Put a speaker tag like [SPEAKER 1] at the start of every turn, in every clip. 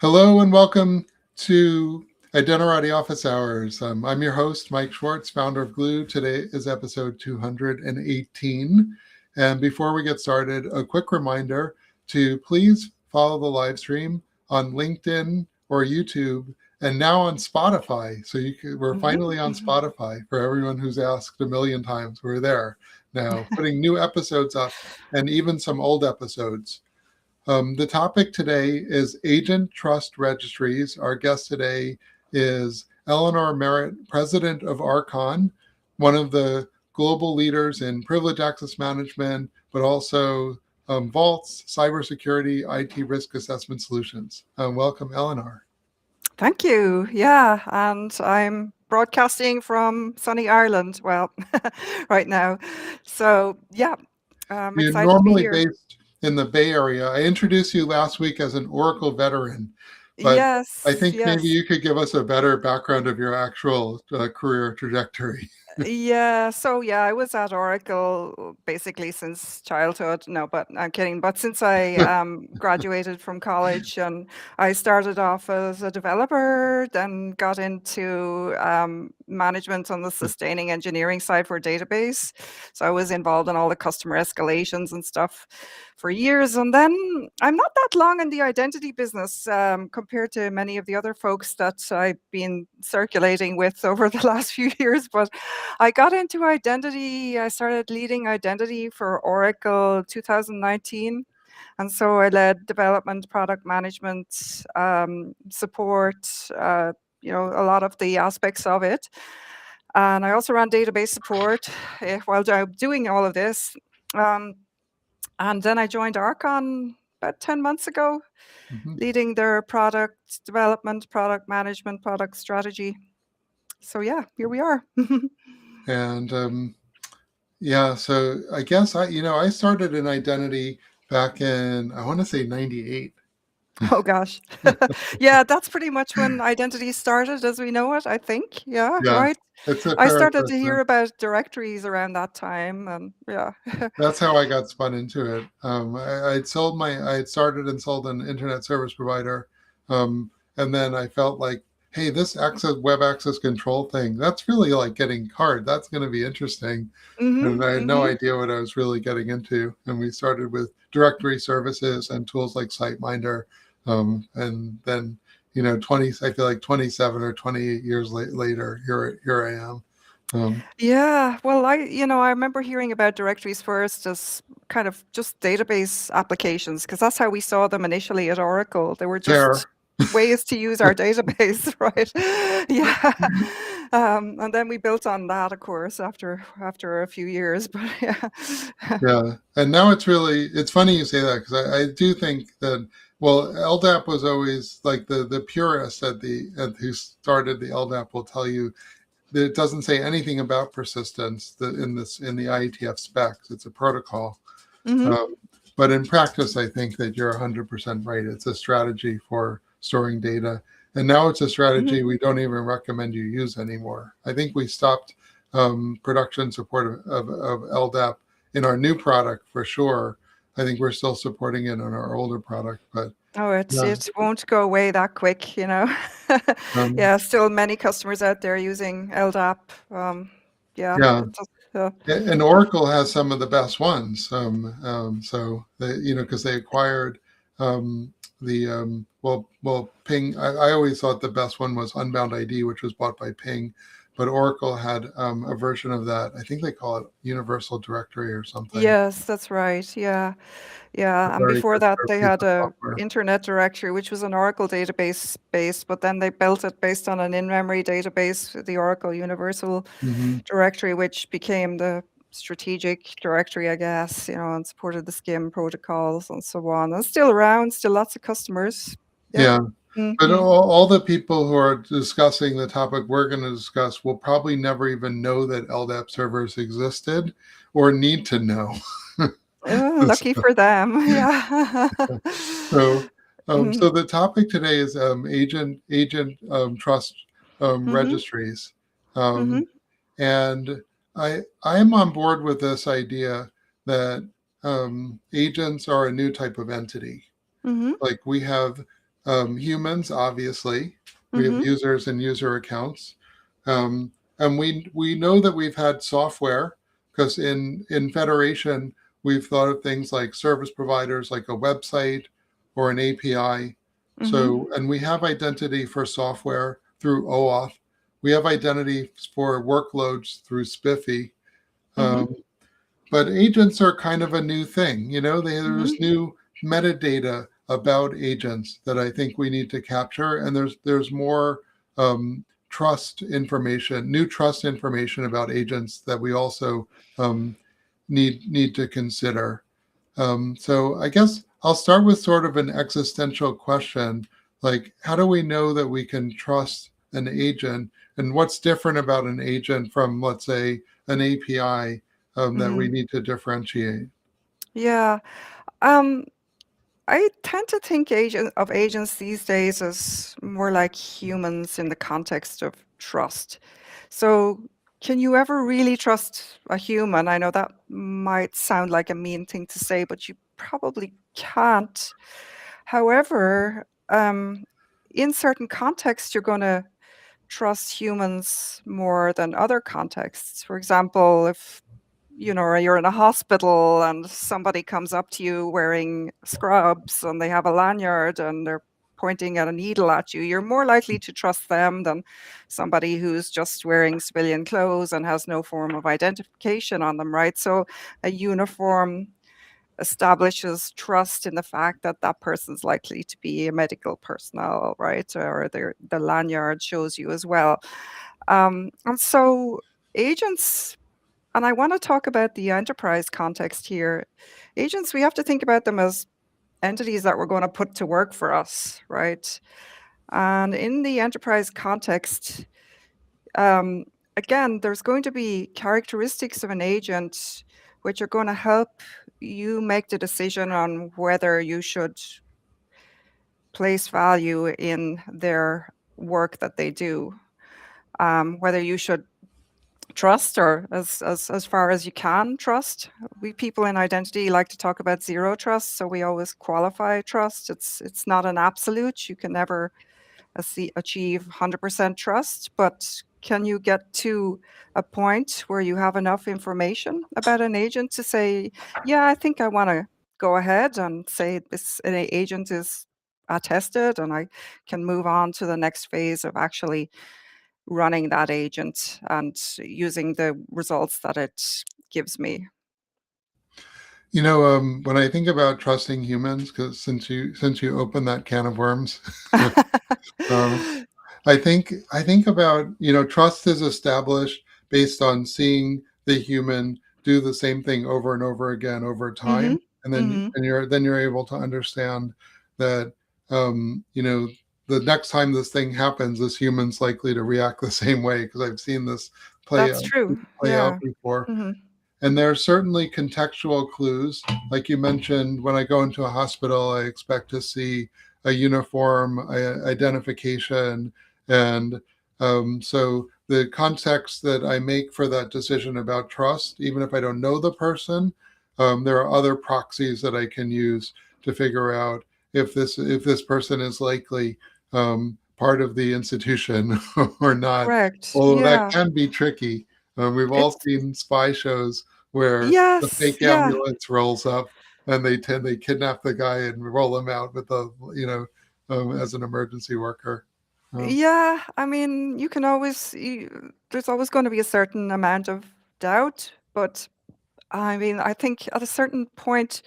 [SPEAKER 1] Hello and welcome to Identity Office Hours. I'm your host, Mike Schwartz, founder of Glue. Today is episode 218. And before we get started, a quick reminder to please follow the live stream on LinkedIn or YouTube and now on Spotify. We're finally on Spotify for everyone who's asked a million times. We're there now, putting new episodes up and even some old episodes. The topic today is Agent Trust Registries. Our guest today is Eleanor Merritt, president of Archon, one of the global leaders in privilege access management, but also vaults, cybersecurity, IT risk assessment solutions. Welcome, Eleanor.
[SPEAKER 2] Thank you. Yeah, and I'm broadcasting from sunny Ireland, well, right now. So, yeah, I'm
[SPEAKER 1] You're
[SPEAKER 2] excited to be
[SPEAKER 1] normally
[SPEAKER 2] here.
[SPEAKER 1] based in the Bay Area. I introduced you last week as an Oracle veteran, but I
[SPEAKER 2] Yes,
[SPEAKER 1] think maybe
[SPEAKER 2] yes.
[SPEAKER 1] you could give us a better background of your actual career trajectory.
[SPEAKER 2] Yeah, I was at Oracle basically since childhood. No, but I'm kidding. But since I graduated from college, and I started off as a developer, then got into management on the sustaining engineering side for a database. So I was involved in all the customer escalations and stuff for years. And then I'm not that long in the identity business compared to many of the other folks that I've been circulating with over the last few years. But I got into identity. I started leading identity for Oracle 2019. And so I led development, product management, support, a lot of the aspects of it. And I also ran database support while doing all of this. Um, and then I joined Archon about 10 months ago,
[SPEAKER 1] Mhm.
[SPEAKER 2] leading their product development, product management, product strategy. So yeah, here we are.
[SPEAKER 1] And yeah, so I guess I started in identity back in, I want to say 98.
[SPEAKER 2] Oh gosh. Yeah, that's pretty much when identity started as we know it, I think. Yeah,
[SPEAKER 1] Yeah,
[SPEAKER 2] right.
[SPEAKER 1] it's a
[SPEAKER 2] I
[SPEAKER 1] fair
[SPEAKER 2] started to hear
[SPEAKER 1] assessment.
[SPEAKER 2] about directories around that time, and yeah.
[SPEAKER 1] That's how I got spun into it. I had started and sold an internet service provider. And then I felt like, hey, this web access control thing, that's really like getting hard. That's going to be interesting. And
[SPEAKER 2] Mhm,
[SPEAKER 1] I had no
[SPEAKER 2] mhm.
[SPEAKER 1] idea what I was really getting into. And we started with directory services and tools like SiteMinder. And then, I feel like 27 or 28 years later, here I am.
[SPEAKER 2] Yeah, well, I remember hearing about directories first as kind of just database applications, because that's how we saw them initially at Oracle. They were just
[SPEAKER 1] Care.
[SPEAKER 2] ways to use our database, right? Yeah. And then we built on that, of course, after a few years. But yeah.
[SPEAKER 1] Yeah, and now it's funny you say that because I do think that, well, LDAP was always like the purist who started the LDAP will tell you that it doesn't say anything about persistence in the IETF specs. It's a protocol.
[SPEAKER 2] Hmm.
[SPEAKER 1] Um, but in practice, I think that you're 100% right. It's a strategy for storing data. And now it's a
[SPEAKER 2] Hmm.
[SPEAKER 1] strategy we don't even recommend you use anymore. I think we stopped production support of LDAP in our new product for sure. I think we're still supporting it on our older product, but
[SPEAKER 2] Oh,
[SPEAKER 1] yeah,
[SPEAKER 2] it won't go away that quick.
[SPEAKER 1] um,
[SPEAKER 2] Yeah, still many customers out there using LDAP. Yeah,
[SPEAKER 1] yeah.
[SPEAKER 2] it does. Yeah.
[SPEAKER 1] And Oracle has some of the best ones. So because they acquired the Ping. I always thought the best one was Unbound ID, which was bought by Ping, but Oracle had a version of that. I think they call it Universal Directory or something.
[SPEAKER 2] Yes, that's right. Yeah.
[SPEAKER 1] A
[SPEAKER 2] Yeah, and
[SPEAKER 1] very
[SPEAKER 2] before
[SPEAKER 1] good
[SPEAKER 2] that, they
[SPEAKER 1] piece
[SPEAKER 2] had
[SPEAKER 1] of
[SPEAKER 2] a
[SPEAKER 1] software.
[SPEAKER 2] internet directory, which was an Oracle database based, but then they built it based on an in-memory database, the Oracle Universal
[SPEAKER 1] Hmm.
[SPEAKER 2] Directory, which became the strategic directory, I guess, and supported the SCIM protocols and so on. And still around, still lots of customers. Yep.
[SPEAKER 1] Yeah. But
[SPEAKER 2] Hmm.
[SPEAKER 1] all the people who are discussing the topic we're going to discuss will probably never even know that LDAP servers existed or need to know.
[SPEAKER 2] Lucky for them. Yeah.
[SPEAKER 1] So,
[SPEAKER 2] Hmm.
[SPEAKER 1] so the topic today is agent trust
[SPEAKER 2] Hmm.
[SPEAKER 1] registries,
[SPEAKER 2] Hmm.
[SPEAKER 1] um, and I am on board with this idea that agents are a new type of entity.
[SPEAKER 2] Hmm.
[SPEAKER 1] Like we have Humans, obviously, we have
[SPEAKER 2] Mm-hmm.
[SPEAKER 1] users and user accounts, um, and we know that we've had software because in Federation we've thought of things like service providers, like a website or an API.
[SPEAKER 2] Mm-hmm.
[SPEAKER 1] So, and we have identity for software through OAuth. We have identity for workloads through Spiffy.
[SPEAKER 2] Mm-hmm.
[SPEAKER 1] Um, but agents are kind of a new thing.
[SPEAKER 2] Mm-hmm.
[SPEAKER 1] There's new metadata about agents that I think we need to capture, and there's more trust information, new trust information about agents that we also um, need to consider. So I guess I'll start with sort of an existential question, like how do we know that we can trust an agent, and what's different about an agent from, let's say, an API that we
[SPEAKER 2] Mm-hmm.
[SPEAKER 1] need to differentiate?
[SPEAKER 2] Yeah. Um, I tend to think agents these days as more like humans in the context of trust. So, can you ever really trust a human? I know that might sound like a mean thing to say, but you probably can't. However, in certain contexts, you're going to trust humans more than other contexts. For example, if you're in a hospital and somebody comes up to you wearing scrubs and they have a lanyard and they're pointing at a needle at you, you're more likely to trust them than somebody who's just wearing civilian clothes and has no form of identification on them, right? So a uniform establishes trust in the fact that that person's likely to be a medical personnel, right? Or the lanyard shows you as well. And so agents, and I want to talk about the enterprise context here. Agents, we have to think about them as entities that we're going to put to work for us, right? And in the enterprise context, um, again, there's going to be characteristics of an agent which are going to help you make the decision on whether you should place value in their work that they do, whether you should trust or as far as you can trust. We people in identity like to talk about zero trust, so we always qualify trust. It's not an absolute. You can never achieve 100% trust, but can you get to a point where you have enough information about an agent to say, yeah, I think I want to go ahead and say this agent is attested and I can move on to the next phase of actually running that agent and using the results that it gives me.
[SPEAKER 1] When I think about trusting humans, because since you opened that can of worms, um, I think about, trust is established based on seeing the human do the same thing over and over again over time,
[SPEAKER 2] Mhm.
[SPEAKER 1] and then
[SPEAKER 2] Mhm.
[SPEAKER 1] and you're able to understand that, um, you know the next time this thing happens, this human's likely to react the same way, because I've seen this play
[SPEAKER 2] That's
[SPEAKER 1] out
[SPEAKER 2] true.
[SPEAKER 1] play out
[SPEAKER 2] Yeah.
[SPEAKER 1] before.
[SPEAKER 2] Mhm.
[SPEAKER 1] And there are certainly contextual clues. Like you mentioned, when I go into a hospital, I expect to see a uniform identification. And so the context that I make for that decision about trust, even if I don't know the person, there are other proxies that I can use to figure out if this person is likely part of the institution or not.
[SPEAKER 2] Correct.
[SPEAKER 1] Although that
[SPEAKER 2] Yeah.
[SPEAKER 1] can be tricky. We've all
[SPEAKER 2] It's
[SPEAKER 1] seen spy shows where the
[SPEAKER 2] yes.
[SPEAKER 1] fake
[SPEAKER 2] Yeah.
[SPEAKER 1] ambulance rolls up and they kidnap the guy and roll him out with as an emergency worker. Um,
[SPEAKER 2] Yeah. I mean, you can always there's always going to be a certain amount of doubt, but I mean, I think at a certain point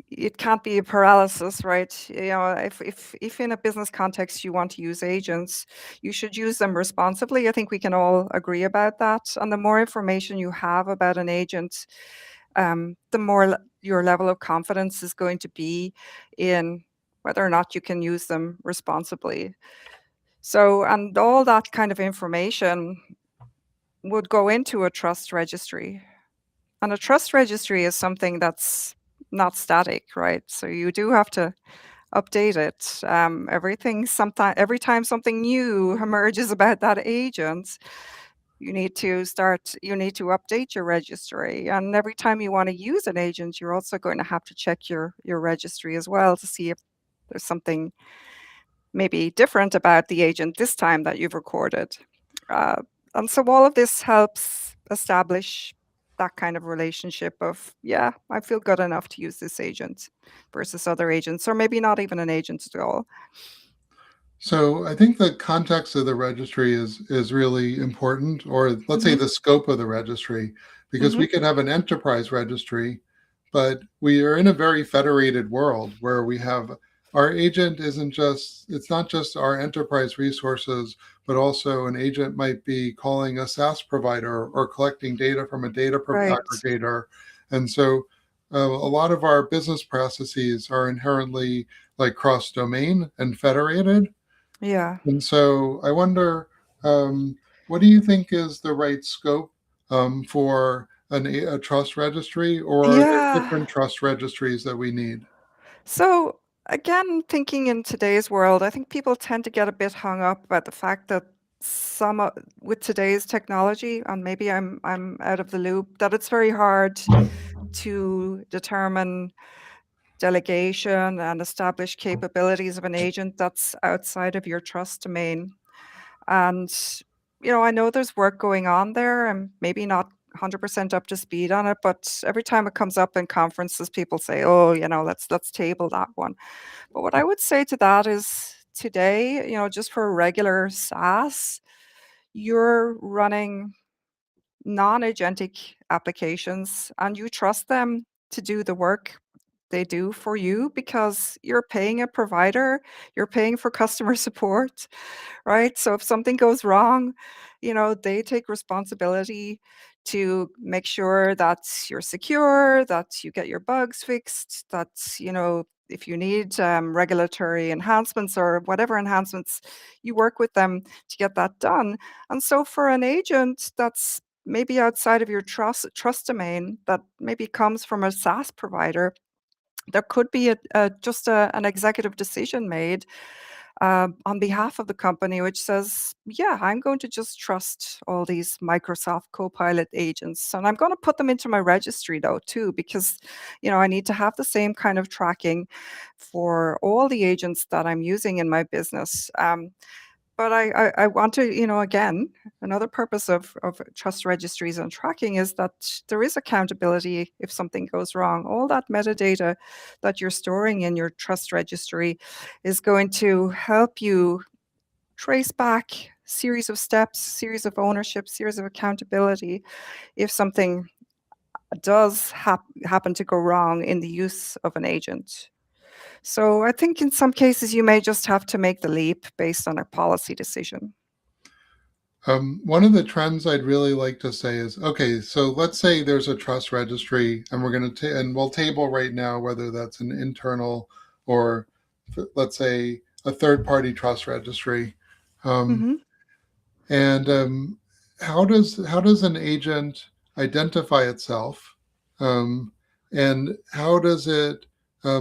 [SPEAKER 2] it can't be a paralysis, right? If in a business context you want to use agents, you should use them responsibly. I think we can all agree about that. And the more information you have about an agent, the more your level of confidence is going to be in whether or not you can use them responsibly. So, and all that kind of information would go into a trust registry. And a trust registry is something that's not static, right? So you do have to update it. Every time something new emerges about that agent, you need to update your registry. And every time you want to use an agent, you're also going to have to check your registry as well to see if there's something maybe different about the agent this time that you've recorded. Uh, and so all of this helps establish that kind of relationship of, yeah, I feel good enough to use this agent versus other agents, or maybe not even an agent at all.
[SPEAKER 1] So I think the context of the registry is really important, or let's say
[SPEAKER 2] Hmm.
[SPEAKER 1] the scope of the registry, because
[SPEAKER 2] Hmm.
[SPEAKER 1] we could have an enterprise registry, but we are in a very federated world where we have our agent isn't just it's not just our enterprise resources, but also an agent might be calling a SaaS provider or collecting data from a
[SPEAKER 2] Right.
[SPEAKER 1] aggregator, and so a lot of our business processes are inherently like cross domain and federated.
[SPEAKER 2] Yeah.
[SPEAKER 1] And so I wonder, what do you think is the right scope for a trust registry, or are there
[SPEAKER 2] Yeah.
[SPEAKER 1] different trust registries that we need?
[SPEAKER 2] So again, thinking in today's world, I think people tend to get a bit hung up about the fact that with today's technology, and maybe I'm out of the loop, that it's very hard to determine delegation and establish capabilities of an agent that's outside of your trust domain. And I know there's work going on there. I'm maybe not 100% up to speed on it, but every time it comes up in conferences, people say, "Oh, let's table that one." But what I would say to that is today, just for a regular SaaS, you're running non-agentic applications and you trust them to do the work they do for you because you're paying a provider, you're paying for customer support, right? So if something goes wrong, they take responsibility to make sure that you're secure, that you get your bugs fixed, that, if you need regulatory enhancements or whatever enhancements, you work with them to get that done. And so for an agent that's maybe outside of your trust domain, that maybe comes from a SaaS provider, there could be an executive decision made on behalf of the company, which says, yeah, I'm going to just trust all these Microsoft Copilot agents. And I'm going to put them into my registry, though, too, because, I need to have the same kind of tracking for all the agents that I'm using in my business. But I want to, again, another purpose of trust registries and tracking is that there is accountability if something goes wrong. All that metadata that you're storing in your trust registry is going to help you trace back series of steps, series of ownership, series of accountability if something does happen to go wrong in the use of an agent. So I think in some cases you may just have to make the leap based on a policy decision.
[SPEAKER 1] One of the trends I'd really like to say is, okay, so let's say there's a trust registry, and and we'll table right now whether that's an internal or, let's say, a third-party trust registry. Um,
[SPEAKER 2] Mhm.
[SPEAKER 1] And how does an agent identify itself? And how does it?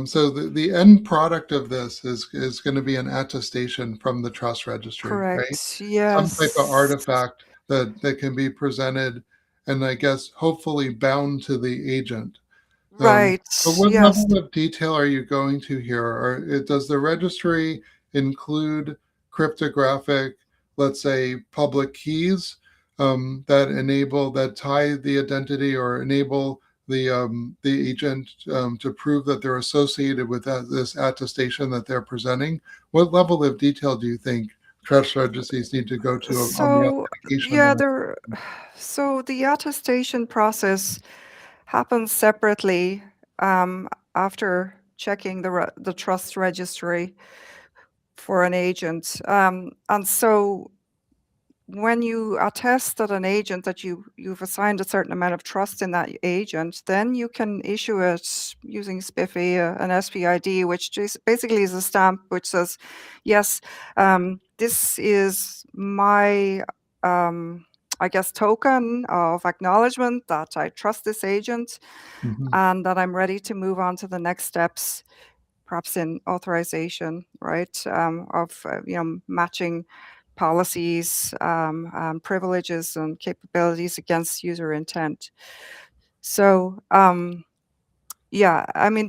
[SPEAKER 1] So the end product of this is going to be an attestation from the trust registry, right?
[SPEAKER 2] Correct.
[SPEAKER 1] Some type of
[SPEAKER 2] Yes.
[SPEAKER 1] artifact that can be presented, and I guess hopefully bound to the agent.
[SPEAKER 2] Right.
[SPEAKER 1] But what
[SPEAKER 2] Yes.
[SPEAKER 1] level of detail are you going to here? Or does the registry include cryptographic, let's say, public keys that tie the identity or enable the agent to prove that they're associated with this attestation that they're presenting? What level of detail do you think trust registries need to go to on the
[SPEAKER 2] So,
[SPEAKER 1] authentication
[SPEAKER 2] yeah,
[SPEAKER 1] layer?
[SPEAKER 2] so the attestation process happens separately after checking the trust registry for an agent. And so when you attest that an agent that you've assigned a certain amount of trust in that agent, then you can issue it using SPIFFE, an SPID, which basically is a stamp which says, yes, this is my, I guess, token of acknowledgement that I trust this agent
[SPEAKER 1] Mhm.
[SPEAKER 2] and that I'm ready to move on to the next steps, perhaps in authorization, right, of matching policies, privileges, and capabilities against user intent. So, yeah, I mean,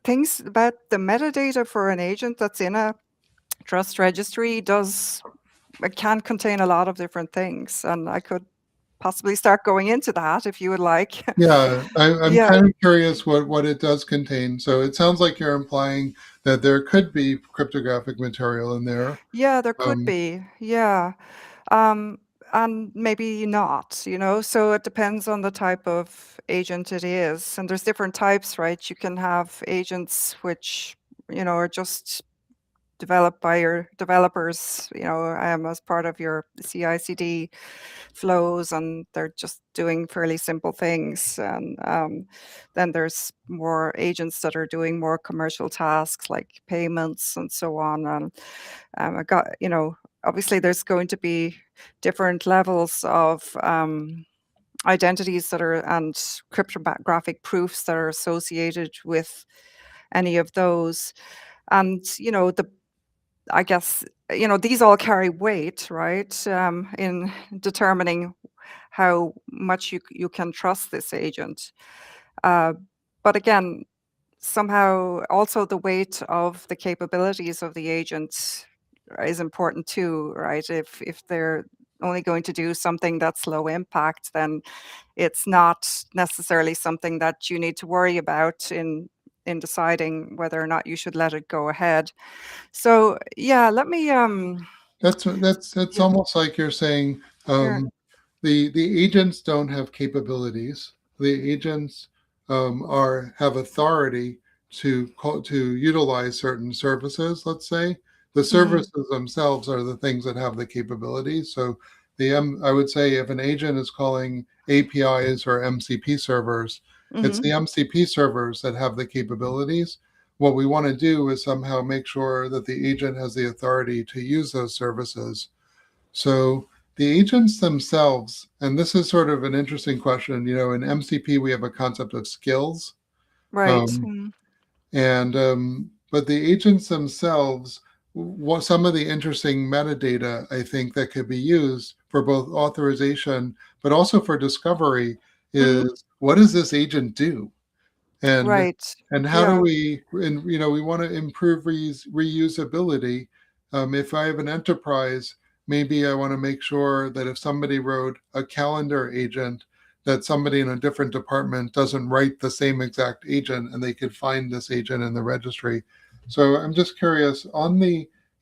[SPEAKER 2] things about the metadata for an agent that's in a trust registry it can contain a lot of different things, and I could possibly start going into that if you would like.
[SPEAKER 1] Yeah, I'm
[SPEAKER 2] Yeah.
[SPEAKER 1] kind of curious what it does contain. So it sounds like you're implying that there could be cryptographic material in there.
[SPEAKER 2] Yeah, there could
[SPEAKER 1] Um,
[SPEAKER 2] be. Yeah. Um, and maybe not, so it depends on the type of agent it is. And there's different types, right? You can have agents which, are just developed by your developers, as part of your CI/CD flows, and they're just doing fairly simple things. And then there's more agents that are doing more commercial tasks like payments and so on. And I got, obviously there's going to be different levels of identities that are and cryptographic proofs that are associated with any of those. And the I guess, these all carry weight, right, in determining how much you can trust this agent. Uh, but again, somehow also the weight of the capabilities of the agent is important too, right? If they're only going to do something that's low impact, then it's not necessarily something that you need to worry about in deciding whether or not you should let it go ahead. So, yeah, let me,
[SPEAKER 1] that's
[SPEAKER 2] yeah,
[SPEAKER 1] almost like you're saying
[SPEAKER 2] yeah.
[SPEAKER 1] the agents don't have capabilities. The agents have authority to utilize certain services. Let's say the
[SPEAKER 2] Mhm,
[SPEAKER 1] services themselves are the things that have the capabilities. So I would say if an agent is calling APIs or MCP servers, it's
[SPEAKER 2] mhm,
[SPEAKER 1] the MCP servers that have the capabilities. What we want to do is somehow make sure that the agent has the authority to use those services. So the agents themselves, and this is sort of an interesting question, in MCP, we have a concept of skills.
[SPEAKER 2] right,
[SPEAKER 1] Um, and but the agents themselves, what some of the interesting metadata I think that could be used for both authorization but also for discovery
[SPEAKER 2] mhm,
[SPEAKER 1] is what does this agent do? and
[SPEAKER 2] right,
[SPEAKER 1] and how do
[SPEAKER 2] yeah,
[SPEAKER 1] we and we want to improve reusability. If I have an enterprise, maybe I want to make sure that if somebody wrote a calendar agent, that somebody in a different department doesn't write the same exact agent and they could find this agent in the registry. So I'm just curious on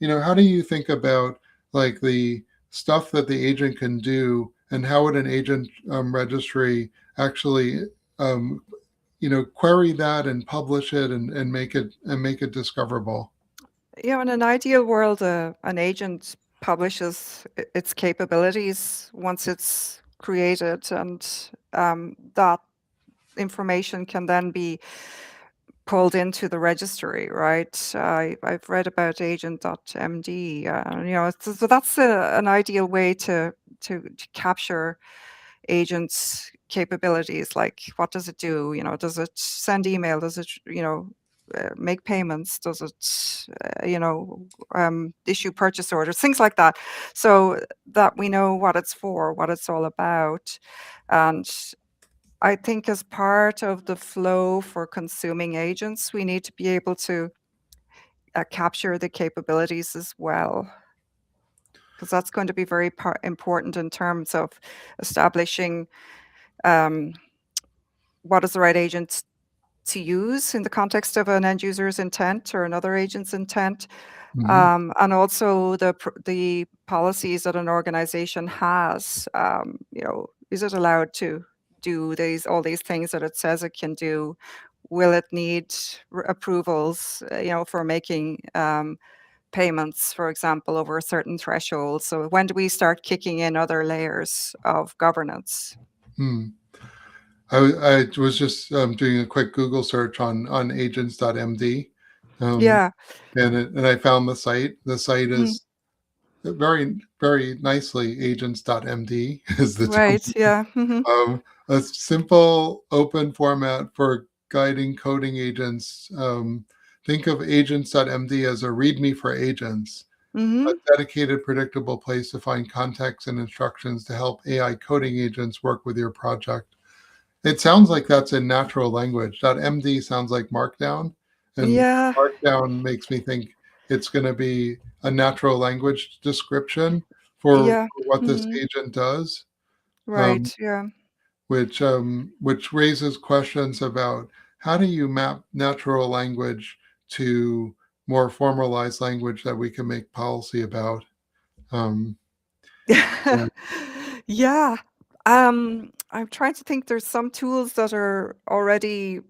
[SPEAKER 1] how do you think about like the stuff that the agent can do, and how would an agent registry actually um, query that and publish it and make it discoverable.
[SPEAKER 2] in an ideal world, an agent publishes its capabilities once it's created, and that information can then be pulled into the registry, right? I've read about agent.md, so that's an ideal way to capture agents' capabilities. Like, what does it do? Does it send email? Does it, make payments? Does it, issue purchase orders? Things like that. So that we know what it's for, what it's all about. And I think as part of the flow for consuming agents, we need to be able to capture the capabilities as well, because that's going to be very important in terms of establishing um, what is the right agent to use in the context of an end user's intent or another agent's intent,
[SPEAKER 1] Mhm.
[SPEAKER 2] and also the policies that an organization has. Is it allowed to do all these things that it says it can do? Will it need approvals, for making payments, for example, over a certain threshold? So when do we start kicking in other layers of governance?
[SPEAKER 1] Hmm. I was just doing a quick Google search on agents.md, um,
[SPEAKER 2] Yeah.
[SPEAKER 1] and I found the site. The site
[SPEAKER 2] Mhm.
[SPEAKER 1] is very very nicely agents.md is the
[SPEAKER 2] Right.
[SPEAKER 1] domain.
[SPEAKER 2] Yeah. Hmm.
[SPEAKER 1] A simple open format for guiding coding agents. Think of agents.md as a README for agents, a
[SPEAKER 2] Hmm.
[SPEAKER 1] dedicated, predictable place to find context and instructions to help AI coding agents work with your project. It sounds like that's in natural language. .md sounds like Markdown, And
[SPEAKER 2] Yeah.
[SPEAKER 1] Markdown makes me think it's going to be a natural language description for
[SPEAKER 2] Yeah.
[SPEAKER 1] what this
[SPEAKER 2] Mhm.
[SPEAKER 1] agent does, um,
[SPEAKER 2] Right. Yeah.
[SPEAKER 1] which raises questions about how do you map natural language to more formalized language that we can make policy about. Um, yeah.
[SPEAKER 2] Yeah. I'm trying to think there's some tools that are already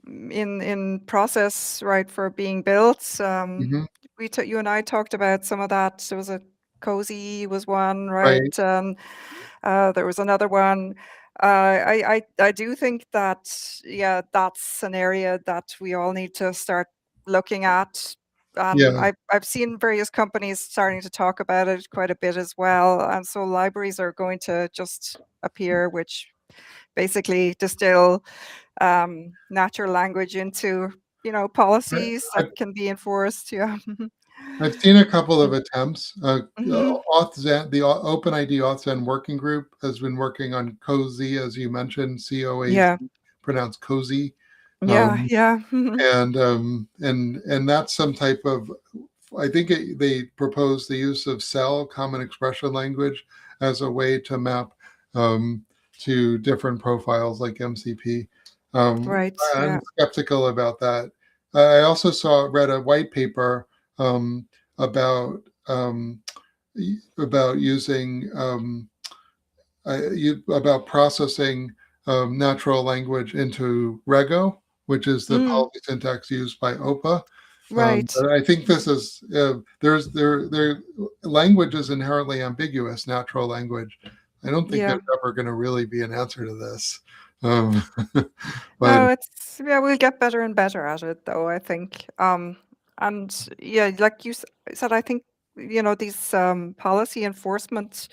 [SPEAKER 2] in process, right, for being built.
[SPEAKER 1] Mhm.
[SPEAKER 2] You and I talked about some of that. There was a Cozy was one,
[SPEAKER 1] Right.
[SPEAKER 2] right? There was another one. I do think that, yeah, that's an area that we all need to start looking at.
[SPEAKER 1] Yeah.
[SPEAKER 2] I've seen various companies starting to talk about it quite a bit as well. And so libraries are going to just appear, which basically distill natural language into,
[SPEAKER 1] I,
[SPEAKER 2] policies that
[SPEAKER 1] I,
[SPEAKER 2] can be enforced. Yeah.
[SPEAKER 1] I've seen a couple of attempts.
[SPEAKER 2] Hmm.
[SPEAKER 1] AuthZen, the OpenID AuthZen working group has been working on Cozy, as you mentioned, COAZ,
[SPEAKER 2] Yeah.
[SPEAKER 1] pronounced Cozy.
[SPEAKER 2] Yeah.
[SPEAKER 1] Um,
[SPEAKER 2] Yeah.
[SPEAKER 1] and that's some type of, I think they propose the use of cell common expression language as a way to map um, to different profiles like MCP.
[SPEAKER 2] Right.
[SPEAKER 1] I'm
[SPEAKER 2] Yeah.
[SPEAKER 1] skeptical about that. I also read a white paper um, about um, about using about processing natural language into Rego, which is the
[SPEAKER 2] Mm,
[SPEAKER 1] policy syntax used by OPA.
[SPEAKER 2] right.
[SPEAKER 1] But I think this is there language is inherently ambiguous, natural language. I don't think
[SPEAKER 2] Yeah.
[SPEAKER 1] there's ever going to really be an answer to this. Um, but
[SPEAKER 2] No, yeah, we'll get better and better at it though, I think. And yeah, like you said, I think, these policy enforcement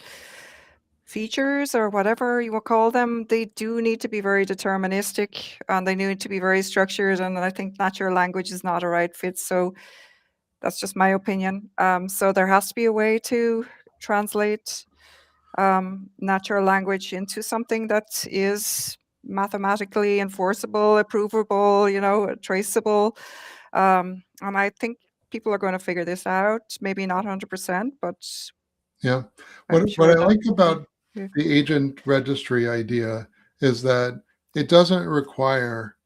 [SPEAKER 2] features or whatever you will call them, they do need to be very deterministic and they need to be very structured. And I think natural language is not a right fit. So that's just my opinion. So there has to be a way to translate natural language into something that is mathematically enforceable, approvable, traceable. And I think people are going to figure this out. Maybe not 100%, but
[SPEAKER 1] yeah,
[SPEAKER 2] I'm
[SPEAKER 1] what
[SPEAKER 2] sure
[SPEAKER 1] I
[SPEAKER 2] that
[SPEAKER 1] like
[SPEAKER 2] will be.
[SPEAKER 1] about
[SPEAKER 2] Yeah.
[SPEAKER 1] the agent registry idea is that it doesn't require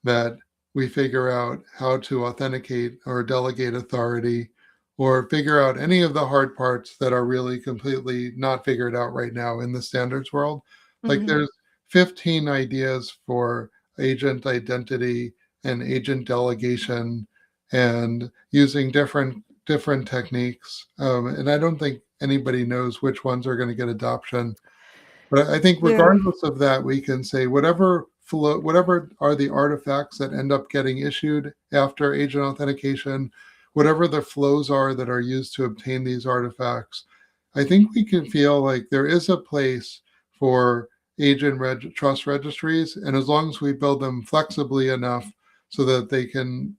[SPEAKER 1] that we figure out how to authenticate or delegate authority or figure out any of the hard parts that are really completely not figured out right now in the standards world. Like
[SPEAKER 2] Hmm.
[SPEAKER 1] there's 15 ideas for agent identity and agent delegation and using different techniques. And I don't think anybody knows which ones are going to get adoption, but I think
[SPEAKER 2] Yeah.
[SPEAKER 1] regardless of that, we can say whatever are the artifacts that end up getting issued after agent authentication, whatever the flows are that are used to obtain these artifacts, I think we can feel like there is a place for trust registries, and as long as we build them flexibly enough so that they can,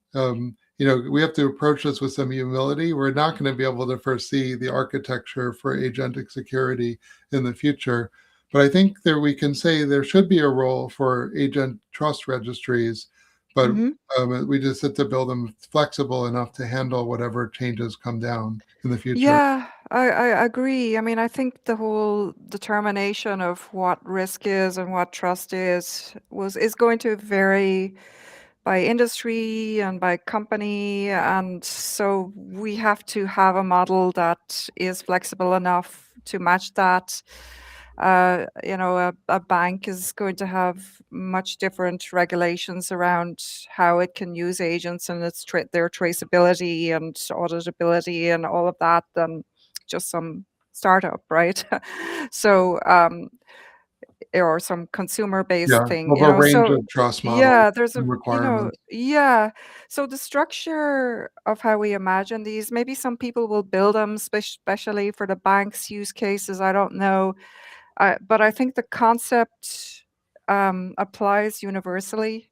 [SPEAKER 1] we have to approach this with some humility. We're not going to be able to foresee the architecture for agentic security in the future, but I think that we can say there should be a role for agent trust registries, but
[SPEAKER 2] Hmm.
[SPEAKER 1] we just have to build them flexible enough to handle whatever changes come down in the future.
[SPEAKER 2] Yeah, I agree. I mean, I think the whole determination of what risk is and what trust is going to vary by industry and by company. And so we have to have a model that is flexible enough to match that. A bank is going to have much different regulations around how it can use agents and their traceability and auditability and all of that than just some startup, right? So, or some consumer-based
[SPEAKER 1] Yeah,
[SPEAKER 2] thing,
[SPEAKER 1] of a range of trust models
[SPEAKER 2] yeah, there's
[SPEAKER 1] and requirements.
[SPEAKER 2] yeah. So the structure of how we imagine these, maybe some people will build them specially for the bank's use cases. I don't know. But I think the concept applies universally.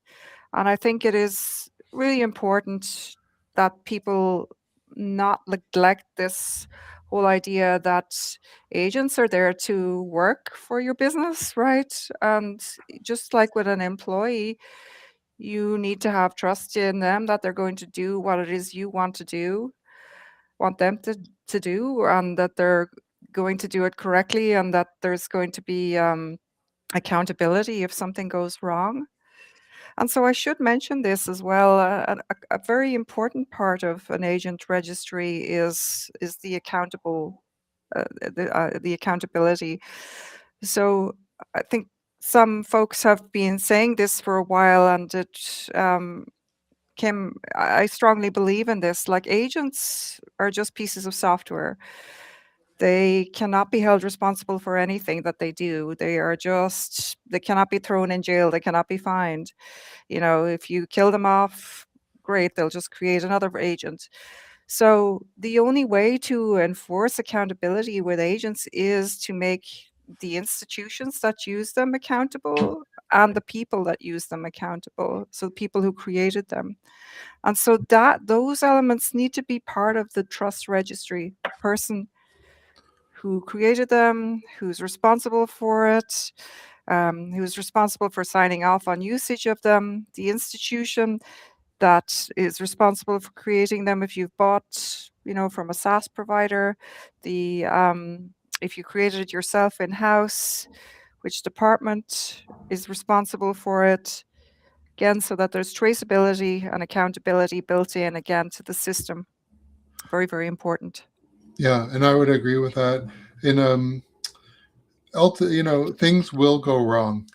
[SPEAKER 2] And I think it is really important that people not neglect this whole idea that agents are there to work for your business, right? And just like with an employee, You need to have trust in them that they're going to do what it is you want them to do, and that they're going to do it correctly, and that there's going to be accountability if something goes wrong. And so I should mention this as well. A very important part of an agent registry is the accountability. So I think some folks have been saying this for a while, and I strongly believe in this. Like, agents are just pieces of software. They cannot be held responsible for anything that they do. They cannot be thrown in jail. They cannot be fined. If you kill them off, great, they'll just create another agent. So the only way to enforce accountability with agents is to make the institutions that use them accountable, and the people that use them accountable, so people who created them. And so that those elements need to be part of the trust registry. The person who created them, who's responsible for it, who's responsible for signing off on usage of them, the institution that is responsible for creating them if you've bought, from a SaaS provider, the if you created it yourself in-house, which department is responsible for it, again, so that there's traceability and accountability built in again to the system. Very, very important.
[SPEAKER 1] Yeah, and I would agree with that. In things will go wrong.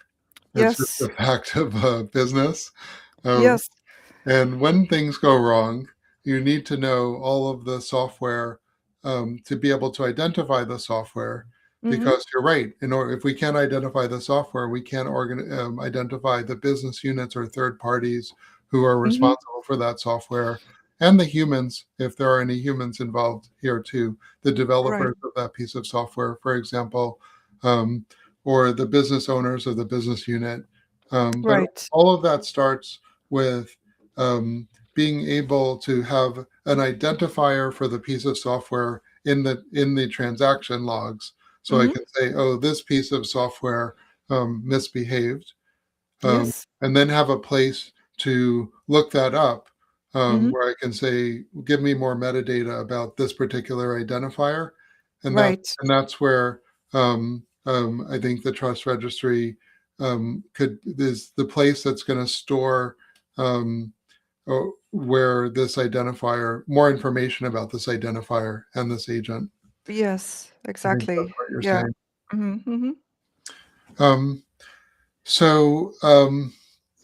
[SPEAKER 1] It's just
[SPEAKER 2] Yes.
[SPEAKER 1] a fact of business. Um,
[SPEAKER 2] Yes.
[SPEAKER 1] and when things go wrong, you need to know all of the software to be able to identify the software.
[SPEAKER 2] Mm-hmm.
[SPEAKER 1] Because you're right. If we can't identify the software, we can't identify the business units or third parties who are
[SPEAKER 2] Mm-hmm.
[SPEAKER 1] responsible for that software, and the humans, if there are any humans involved here too, the
[SPEAKER 2] Right.
[SPEAKER 1] developers of that piece of software, for example, um, or the business owners of the business unit. But
[SPEAKER 2] Right.
[SPEAKER 1] all of that starts with being able to have an identifier for the piece of software in the transaction logs, so I
[SPEAKER 2] Mm-hmm.
[SPEAKER 1] can say, oh, this piece of software misbehaved,
[SPEAKER 2] Yes.
[SPEAKER 1] and then have a place to look that up,
[SPEAKER 2] Mm-hmm.
[SPEAKER 1] where I can say, give me more metadata about this particular identifier, and
[SPEAKER 2] Right.
[SPEAKER 1] that's where I think the trust registry is the place that's going to store um, where this identifier, more information about this identifier and this agent.
[SPEAKER 2] Yes,
[SPEAKER 1] I think that's
[SPEAKER 2] exactly.
[SPEAKER 1] what you're
[SPEAKER 2] Yeah.
[SPEAKER 1] saying.
[SPEAKER 2] Mm-hmm. Mm-hmm.
[SPEAKER 1] Um, so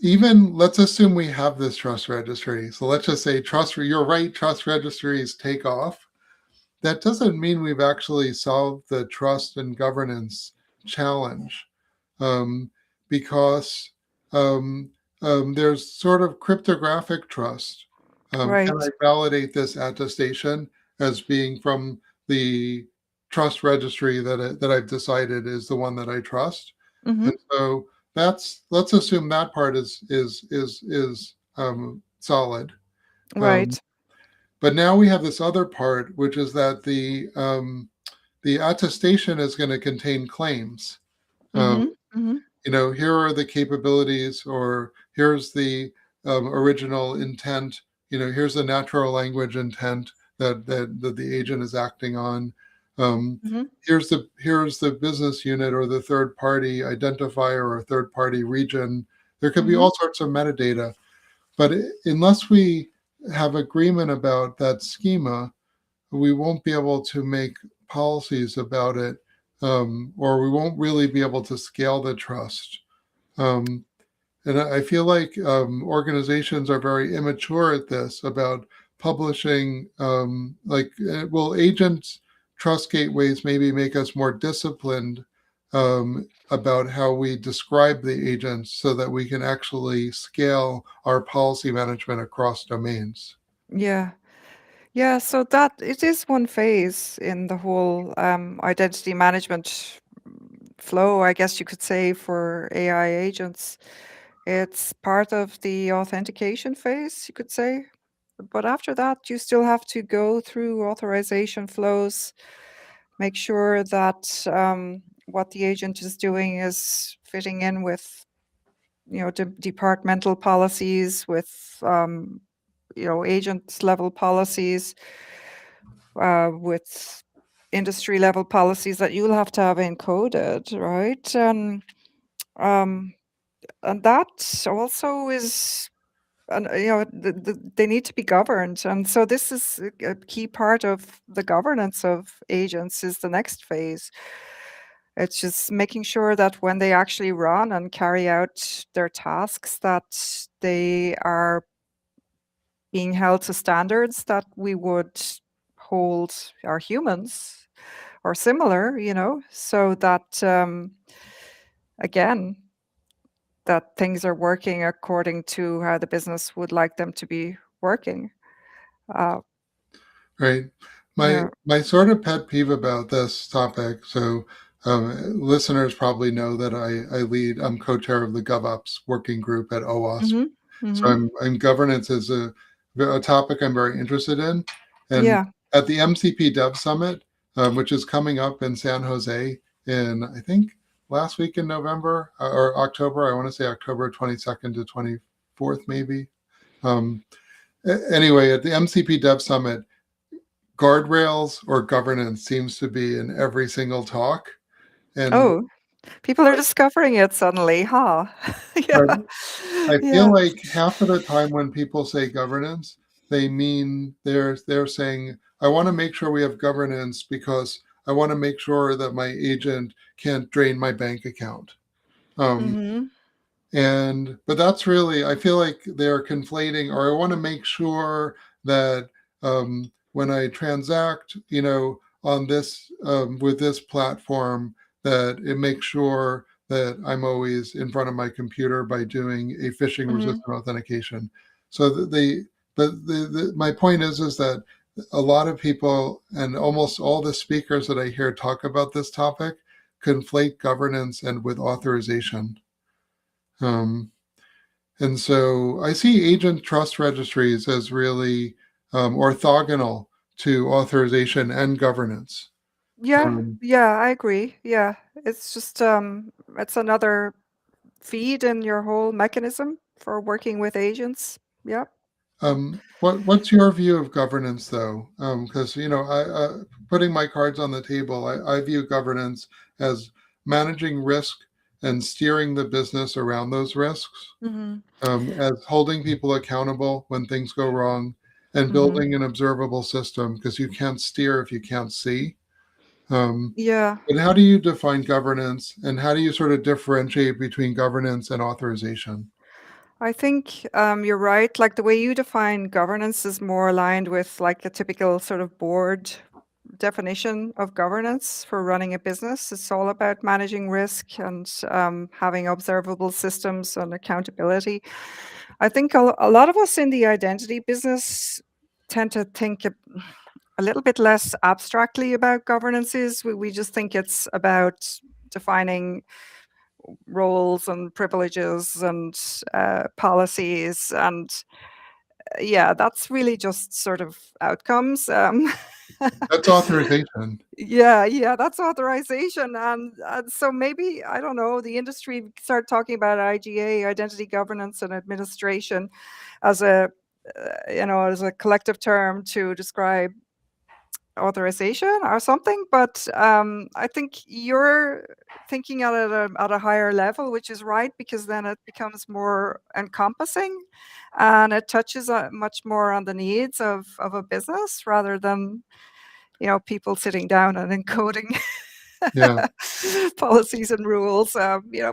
[SPEAKER 1] even let's assume we have this trust registry. So let's just say you're right, trust registries take off. That doesn't mean we've actually solved the trust and governance challenge, um, because um, there's sort of cryptographic trust. Can
[SPEAKER 2] Right.
[SPEAKER 1] I validate this attestation as being from the trust registry that I've decided is the one that I trust?
[SPEAKER 2] Mm-hmm.
[SPEAKER 1] And so let's assume that part is solid. Um,
[SPEAKER 2] Right.
[SPEAKER 1] but now we have this other part, which is that the attestation is going to contain claims. Um,
[SPEAKER 2] Mm-hmm. Mm-hmm.
[SPEAKER 1] here are the capabilities, or here's the original intent. Here's the natural language intent that the agent is acting on. Um,
[SPEAKER 2] Mm-hmm.
[SPEAKER 1] here's the business unit or the third party identifier or third party region. There could be
[SPEAKER 2] Mm-hmm.
[SPEAKER 1] all sorts of metadata, but unless we have agreement about that schema, we won't be able to make policies about it, or we won't really be able to scale the trust. Um, and I feel like organizations are very immature at this about publishing, will agents trust gateways maybe make us more disciplined about how we describe the agents so that we can actually scale our policy management across domains.
[SPEAKER 2] Yeah. Yeah. So that it is one phase in the whole identity management flow, I guess you could say, for AI agents. It's part of the authentication phase, you could say. But after that, you still have to go through authorization flows, make sure that what the agent is doing is fitting in with departmental policies, with agent level policies, with industry level policies that you'll have to have encoded, right? Um, and that also is, and they need to be governed, and so this is a key part of the governance of agents. Is the next phase. It's just making sure that when they actually run and carry out their tasks, that they are being held to standards that we would hold our humans or similar, so that again, that things are working according to how the business would like them to be working. Uh,
[SPEAKER 1] Right. My
[SPEAKER 2] yeah.
[SPEAKER 1] my sort of pet peeve about this topic. So listeners probably know that I'm co-chair of the GovOps working group at OWASP.
[SPEAKER 2] Mhm.
[SPEAKER 1] So
[SPEAKER 2] Mhm.
[SPEAKER 1] I'm governance is a topic I'm very interested in. And
[SPEAKER 2] Yeah.
[SPEAKER 1] at the MCP Dev Summit, which is coming up in San Jose in, I think, last week in November or October. I want to say October 22nd to 24th, maybe. Um, anyway, at the MCP Dev Summit, guardrails or governance seems to be in every single talk. And
[SPEAKER 2] Oh, people are discovering it suddenly, huh?
[SPEAKER 1] but
[SPEAKER 2] Yeah.
[SPEAKER 1] I feel
[SPEAKER 2] Yeah.
[SPEAKER 1] like half of the time when people say governance, they mean they're saying, I want to make sure we have governance because I want to make sure that my agent can't drain my bank account. Um,
[SPEAKER 2] Mhm.
[SPEAKER 1] but that's really, I feel like they're conflating, or I want to make sure that when I transact, on this with this platform, that it makes sure that I'm always in front of my computer by doing a phishing
[SPEAKER 2] Mhm.
[SPEAKER 1] resistant authentication. So that my point is that a lot of people and almost all the speakers that I hear talk about this topic conflate governance and with authorization. Um, and so I see agent trust registries as really orthogonal to authorization and governance.
[SPEAKER 2] Yeah.
[SPEAKER 1] Um,
[SPEAKER 2] Yeah, I agree. Yeah. It's just, it's another feed in your whole mechanism for working with agents. Yep.
[SPEAKER 1] what's your view of governance, though? Because putting my cards on the table, I view governance as managing risk and steering the business around those risks,
[SPEAKER 2] Mhm.
[SPEAKER 1] as holding people accountable when things go wrong, and
[SPEAKER 2] Mhm.
[SPEAKER 1] building an observable system because you can't steer if you can't see. Um,
[SPEAKER 2] Yeah.
[SPEAKER 1] but how do you define governance, and how do you sort of differentiate between governance and authorization?
[SPEAKER 2] I think you're right. Like the way you define governance is more aligned with like a typical sort of board definition of governance for running a business. It's all about managing risk and having observable systems and accountability. I think a lot of us in the identity business tend to think a little bit less abstractly about governances. We just think it's about defining roles and privileges and policies, and yeah, that's really just sort of outcomes.
[SPEAKER 1] That's authorization.
[SPEAKER 2] Yeah, yeah, that's authorization, and so maybe, I don't know, the industry start talking about IGA, identity governance and administration, as a as a collective term to describe authorization or something. But I think you're thinking at a higher level, which is right, because then it becomes more encompassing, and it touches much more on the needs of a business rather than people sitting down and encoding
[SPEAKER 1] Yeah.
[SPEAKER 2] policies and rules.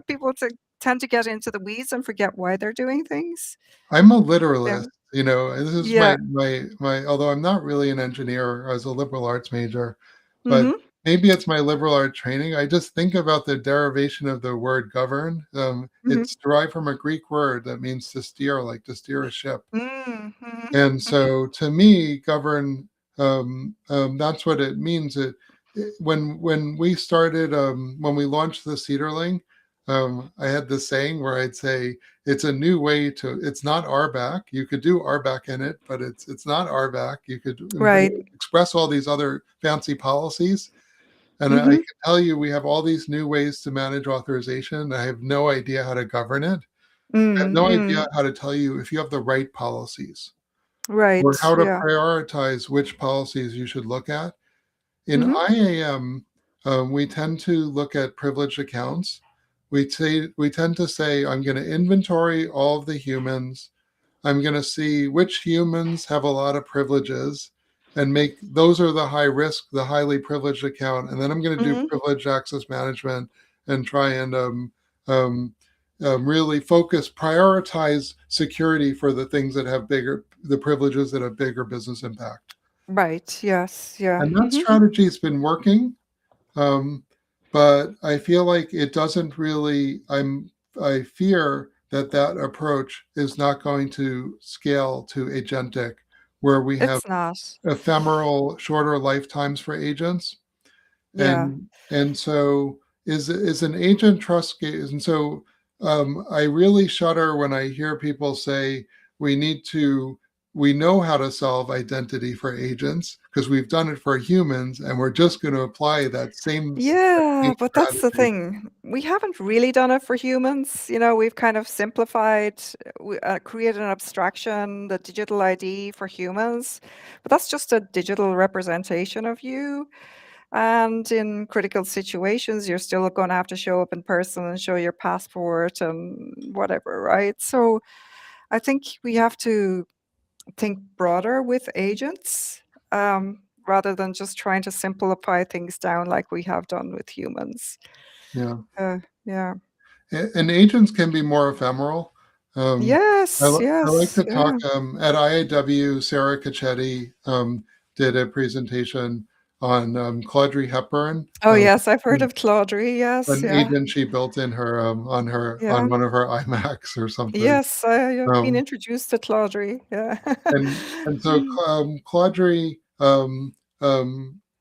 [SPEAKER 2] People tend to get into the weeds and forget why they're doing things.
[SPEAKER 1] I'm a
[SPEAKER 2] Yeah.
[SPEAKER 1] literalist. This is
[SPEAKER 2] Yeah.
[SPEAKER 1] my although I'm not really an engineer, I was a liberal arts major, but
[SPEAKER 2] Hmm.
[SPEAKER 1] maybe it's my liberal art training. I just think about the derivation of the word govern.
[SPEAKER 2] Hmm.
[SPEAKER 1] It's derived from a Greek word that means to steer, like to steer a ship.
[SPEAKER 2] Hmm. Hmm.
[SPEAKER 1] And
[SPEAKER 2] Hmm.
[SPEAKER 1] so to me, govern, that's what it means. When we started, when we launched the Cedarling, I had this saying where I'd say, it's a new way to, it's not RBAC. You could do RBAC in it, but it's not RBAC. You could
[SPEAKER 2] Right.
[SPEAKER 1] express all these other fancy policies. And I
[SPEAKER 2] Hmm.
[SPEAKER 1] can tell you, we have all these new ways to manage authorization. I have no idea how to govern it. I have
[SPEAKER 2] Mm,
[SPEAKER 1] no idea
[SPEAKER 2] mm.
[SPEAKER 1] how to tell you if you have the right policies or
[SPEAKER 2] Right.
[SPEAKER 1] how to
[SPEAKER 2] Yeah.
[SPEAKER 1] prioritize which policies you should look at. In
[SPEAKER 2] Mhm.
[SPEAKER 1] IAM, we tend to look at privileged accounts. We tend to say, I'm going to inventory all of the humans. I'm going to see which humans have a lot of privileges and make those are the high risk, the highly privileged account. And then I'm going to do
[SPEAKER 2] Mhm.
[SPEAKER 1] privileged access management and try and um, really focus, prioritize security for the things that have bigger, the privileges that have bigger business impact.
[SPEAKER 2] Right. Yes. Yeah.
[SPEAKER 1] And that
[SPEAKER 2] Mhm.
[SPEAKER 1] strategy has been working. Um, but I feel like it doesn't really, I fear that that approach is not going to scale to agentic, where we have
[SPEAKER 2] It's not.
[SPEAKER 1] ephemeral, shorter lifetimes for agents.
[SPEAKER 2] Yeah.
[SPEAKER 1] And so is an agent trust case. And so I really shudder when I hear people say we need to, we know how to solve identity for agents because we've done it for humans, and we're just going to apply that same
[SPEAKER 2] Yeah, but that's the
[SPEAKER 1] strategy.
[SPEAKER 2] thing. We haven't really done it for humans. We've kind of simplified, created an abstraction, the digital ID for humans, but that's just a digital representation of you. And in critical situations, you're still going to have to show up in person and show your passport and whatever, right? So I think we have to think broader with agents, rather than just trying to simplify things down like we have done with humans.
[SPEAKER 1] Yeah.
[SPEAKER 2] Yeah.
[SPEAKER 1] And agents can be more ephemeral. Um,
[SPEAKER 2] Yes,
[SPEAKER 1] I like
[SPEAKER 2] yes,
[SPEAKER 1] to talk
[SPEAKER 2] yeah.
[SPEAKER 1] at IAW. Sarah Caccetti did a presentation on Claudry Hepburn,
[SPEAKER 2] Oh, yes, I've heard of Claudry. Yes,
[SPEAKER 1] an
[SPEAKER 2] yeah,
[SPEAKER 1] agent she built in her on
[SPEAKER 2] yeah.
[SPEAKER 1] one of her iMacs or something.
[SPEAKER 2] Yes, I've been
[SPEAKER 1] Um,
[SPEAKER 2] introduced to Claudry. Yeah.
[SPEAKER 1] and so
[SPEAKER 2] Mm.
[SPEAKER 1] Claudry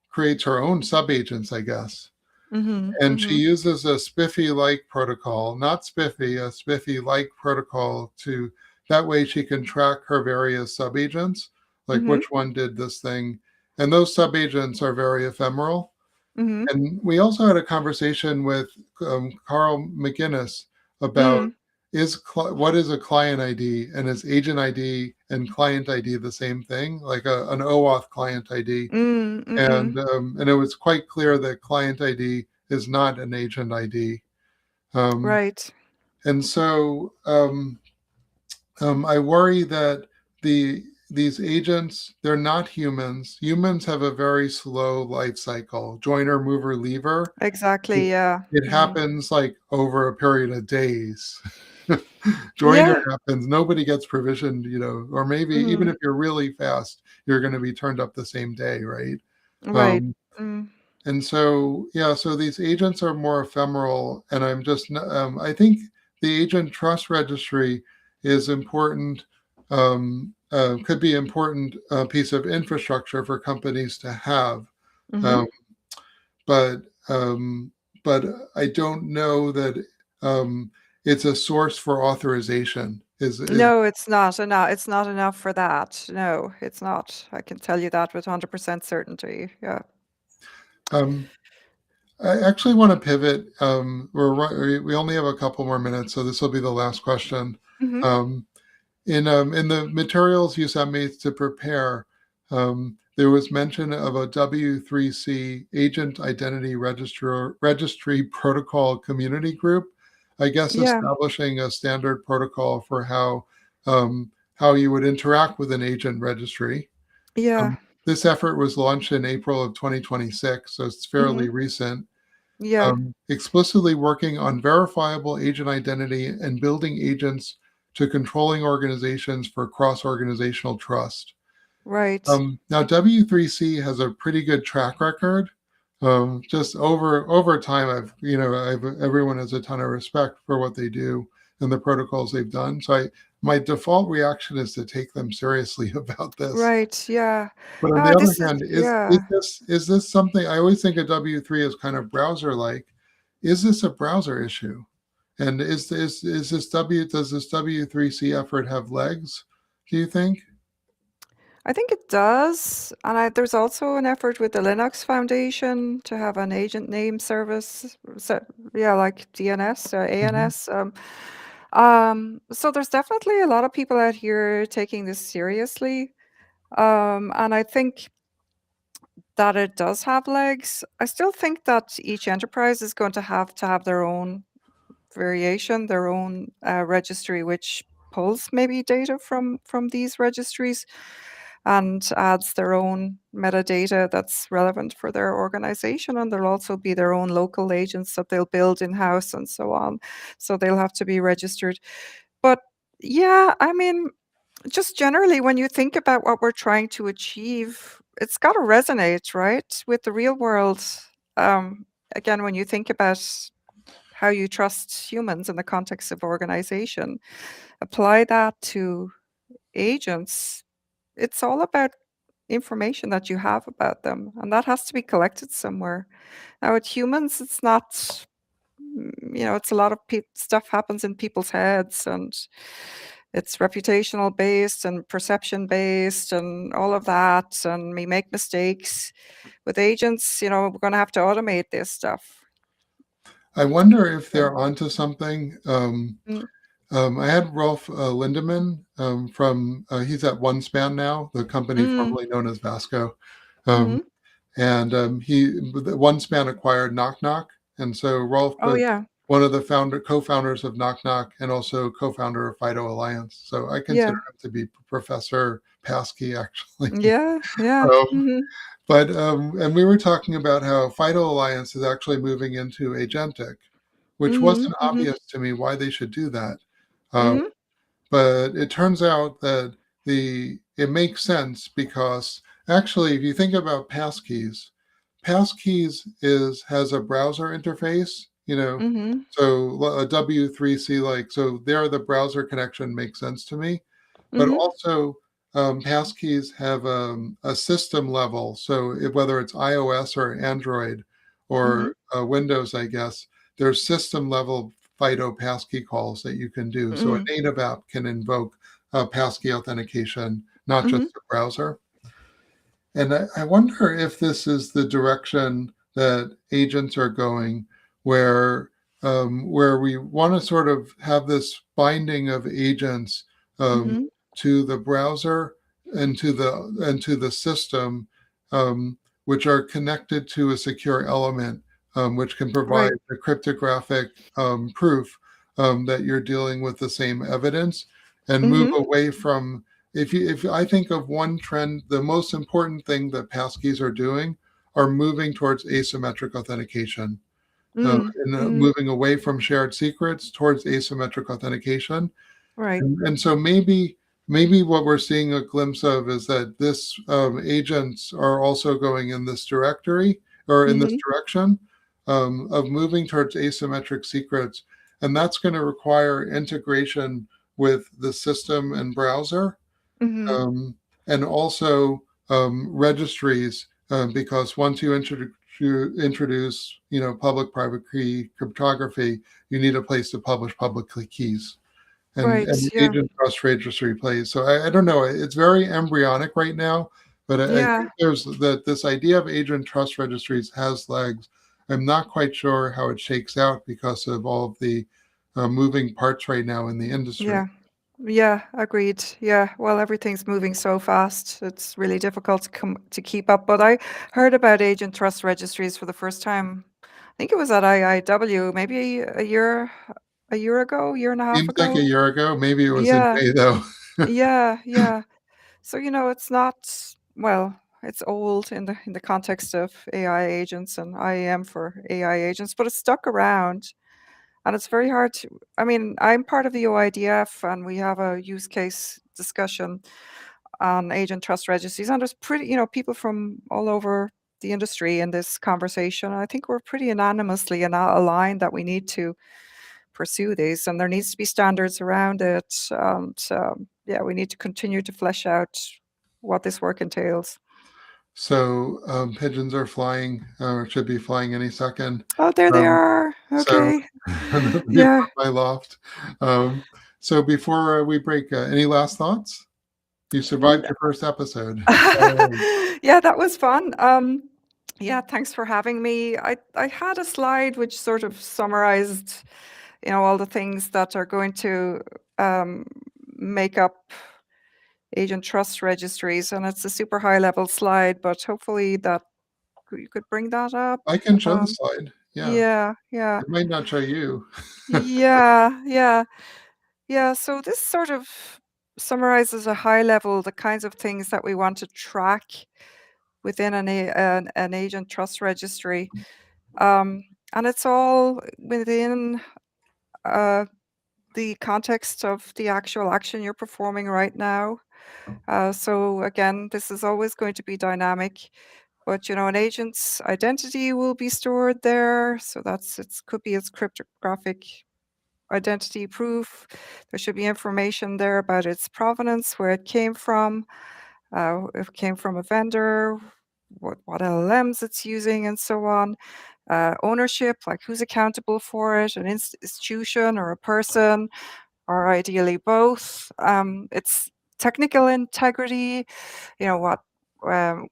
[SPEAKER 1] creates her own subagents, I guess.
[SPEAKER 2] Mhm,
[SPEAKER 1] And she
[SPEAKER 2] mhm,
[SPEAKER 1] uses a Spiffy-like protocol, not Spiffy, a Spiffy-like protocol to that way she can track her various subagents, like
[SPEAKER 2] mhm,
[SPEAKER 1] which one did this thing. And those subagents are very ephemeral.
[SPEAKER 2] mhm,
[SPEAKER 1] And we also had a conversation with Carl McGinnis about
[SPEAKER 2] mm,
[SPEAKER 1] what is a client ID and is agent ID and client ID the same thing, like an OAuth client ID.
[SPEAKER 2] mm, mm.
[SPEAKER 1] And it was quite clear that client ID is not an agent ID. Um,
[SPEAKER 2] Right.
[SPEAKER 1] and so I worry that these agents, they're not humans. Humans have a very slow life cycle. Joiner, mover, lever. It,
[SPEAKER 2] Exactly, yeah.
[SPEAKER 1] it
[SPEAKER 2] Mm.
[SPEAKER 1] happens like over a period of days. Joiner
[SPEAKER 2] Yeah,
[SPEAKER 1] happens. Nobody gets provisioned, or maybe even
[SPEAKER 2] mhm,
[SPEAKER 1] if you're really fast, you're going to be turned up the same day, right?
[SPEAKER 2] right.
[SPEAKER 1] Um,
[SPEAKER 2] Mm,
[SPEAKER 1] And so, yeah, so these agents are more ephemeral. And I think the Agent Trust Registry is important, could be important piece of infrastructure for companies to have.
[SPEAKER 2] mhm.
[SPEAKER 1] Um, but, um, but I don't know that um, it's a source for authorization.
[SPEAKER 2] No, it's not enough. It's not enough for that. No, it's not. I can tell you that with 100% certainty. Yeah.
[SPEAKER 1] um, I actually want to pivot. We only have a couple more minutes, so this will be the last question.
[SPEAKER 2] Mhm.
[SPEAKER 1] Um, in the materials you sent me to prepare, there was mention of a W3C Agent Identity Registry Protocol Community Group. I guess
[SPEAKER 2] Yeah.
[SPEAKER 1] establishing a standard protocol for how you would interact with an agent registry.
[SPEAKER 2] Yeah.
[SPEAKER 1] Um, this effort was launched in April of 2026, so it's fairly
[SPEAKER 2] Mhm.
[SPEAKER 1] recent.
[SPEAKER 2] Yeah.
[SPEAKER 1] Explicitly working on verifiable agent identity and building agents to controlling organizations for cross-organizational trust.
[SPEAKER 2] Right.
[SPEAKER 1] Now, W3C has a pretty good track record. Just over time, everyone has a ton of respect for what they do and the protocols they've done. So my default reaction is to take them seriously about this.
[SPEAKER 2] Right. Yeah.
[SPEAKER 1] But on the other
[SPEAKER 2] This is
[SPEAKER 1] hand,
[SPEAKER 2] yeah.
[SPEAKER 1] is this something I always think of W3 as kind of browser like? Is this a browser issue? And is this does this W3C effort have legs? Do you think?
[SPEAKER 2] I think it does. And there's also an effort with the Linux Foundation to have an agent name service. So, yeah, like DNS or
[SPEAKER 1] Mhm.
[SPEAKER 2] ANS. So there's definitely a lot of people out here taking this seriously. And I think that it does have legs. I still think that each enterprise is going to have their own variation, their own registry, which pulls maybe data from these registries and adds their own metadata that's relevant for their organization. And there'll also be their own local agents that they'll build in house and so on. So they'll have to be registered. But yeah, I mean, just generally, when you think about what we're trying to achieve, it's got to resonate, right, with the real world. Um, Again, when you think about how you trust humans in the context of organization, apply that to agents. It's all about information that you have about them, and that has to be collected somewhere. Now, with humans, it's not, it's a lot of stuff happens in people's heads, and it's reputational based and perception based and all of that, and we make mistakes. With agents, we're going to have to automate this stuff.
[SPEAKER 1] I wonder if
[SPEAKER 2] So,
[SPEAKER 1] they're onto something.
[SPEAKER 2] mm,
[SPEAKER 1] I had Rolf Lindemann from, he's at OneSpan now, the company
[SPEAKER 2] mm,
[SPEAKER 1] formerly known as Vasco. Um,
[SPEAKER 2] mhm.
[SPEAKER 1] and OneSpan acquired Knock Knock. And so Rolf
[SPEAKER 2] Oh,
[SPEAKER 1] was
[SPEAKER 2] yeah.
[SPEAKER 1] one of the co-founders of Knock Knock and also co-founder of Fido Alliance. So I consider
[SPEAKER 2] Yeah.
[SPEAKER 1] him to be Professor Paskey, actually.
[SPEAKER 2] Yeah. Yeah.
[SPEAKER 1] Um,
[SPEAKER 2] Mhm.
[SPEAKER 1] and we were talking about how Fido Alliance is actually moving into agentic, which
[SPEAKER 2] Mhm.
[SPEAKER 1] wasn't
[SPEAKER 2] Mhm.
[SPEAKER 1] obvious to me why they should do that. Um,
[SPEAKER 2] Mhm.
[SPEAKER 1] but it turns out that it makes sense because actually, if you think about passkeys has a browser interface,
[SPEAKER 2] Mhm.
[SPEAKER 1] so a W3C, like, so there the browser connection makes sense to me. But
[SPEAKER 2] Mhm.
[SPEAKER 1] also, passkeys have a system level. So whether it's iOS or Android
[SPEAKER 2] Mhm.
[SPEAKER 1] or Windows, I guess, there's system level FIDO passkey calls that you can do. So a
[SPEAKER 2] Mhm.
[SPEAKER 1] native app can invoke passkey authentication, not just
[SPEAKER 2] Mhm.
[SPEAKER 1] the browser. And I wonder if this is the direction that agents are going, where we want to sort of have this binding of agents
[SPEAKER 2] Mhm.
[SPEAKER 1] to the browser and to the system, um, which are connected to a secure element, which can provide
[SPEAKER 2] Right.
[SPEAKER 1] a cryptographic proof that you're dealing with the same evidence, and move
[SPEAKER 2] Mhm.
[SPEAKER 1] away from if I think of one trend, the most important thing that passkeys are doing are moving towards asymmetric authentication,
[SPEAKER 2] Mm.
[SPEAKER 1] and
[SPEAKER 2] Mhm.
[SPEAKER 1] moving away from shared secrets towards asymmetric authentication.
[SPEAKER 2] Right.
[SPEAKER 1] And so maybe what we're seeing a glimpse of is that this agents are also going in this directory or in this
[SPEAKER 2] Mhm.
[SPEAKER 1] direction of moving towards asymmetric secrets, and that's going to require integration with the system and browser,
[SPEAKER 2] Mhm.
[SPEAKER 1] and also registries, because once you introduce public-private key cryptography, you need a place to publish public keys, and
[SPEAKER 2] Right. Yeah.
[SPEAKER 1] Agent Trust Registry plays. So I don't know. It's very embryonic right now, but I
[SPEAKER 2] Yeah.
[SPEAKER 1] think there's that this idea of Agent Trust Registries has legs. I'm not quite sure how it shakes out because of all of the moving parts right now in the industry.
[SPEAKER 2] Yeah. Yeah, agreed. Yeah, well, everything's moving so fast. It's really difficult to keep up. But I heard about Agent Trust Registries for the first time. I think it was at IIW, maybe a year ago, year and a half
[SPEAKER 1] Seems like a
[SPEAKER 2] ago.
[SPEAKER 1] year ago. Maybe it was in
[SPEAKER 2] Yeah,
[SPEAKER 1] May though.
[SPEAKER 2] yeah, yeah. So, it's not, well, it's old in the context of AI agents and IAM for AI agents, but it's stuck around. And it's very hard to, I mean, I'm part of the OIDF and we have a use case discussion on agent trust registries. And there's people from all over the industry in this conversation. I think we're pretty unanimously aligned that we need to pursue these and there needs to be standards around it. And yeah, we need to continue to flesh out what this work entails.
[SPEAKER 1] So pigeons are flying, or should be flying any second.
[SPEAKER 2] Oh, there they
[SPEAKER 1] Um,
[SPEAKER 2] are.
[SPEAKER 1] so
[SPEAKER 2] Okay.
[SPEAKER 1] before
[SPEAKER 2] Yeah.
[SPEAKER 1] my loft. So before we break, any last thoughts? You survived your first episode. Yay.
[SPEAKER 2] Yeah, that was fun. Yeah, thanks for having me. I had a slide which sort of summarized, all the things that are going to make up Agent Trust Registries. And it's a super high level slide, but hopefully that you could bring that up.
[SPEAKER 1] I can show the slide. Yeah.
[SPEAKER 2] Yeah, yeah,
[SPEAKER 1] It might not show you.
[SPEAKER 2] yeah, yeah, yeah. So this sort of summarizes a high level the kinds of things that we want to track within an Agent Trust Registry. And it's all within the context of the actual action you're performing right now. So again, this is always going to be dynamic, but an agent's identity will be stored there. So it could be its cryptographic identity proof. There should be information there about its provenance, where it came from, if it came from a vendor, what LLMs it's using, and so on. Ownership, like who's accountable for it, an institution or a person, or ideally both. It's technical integrity, what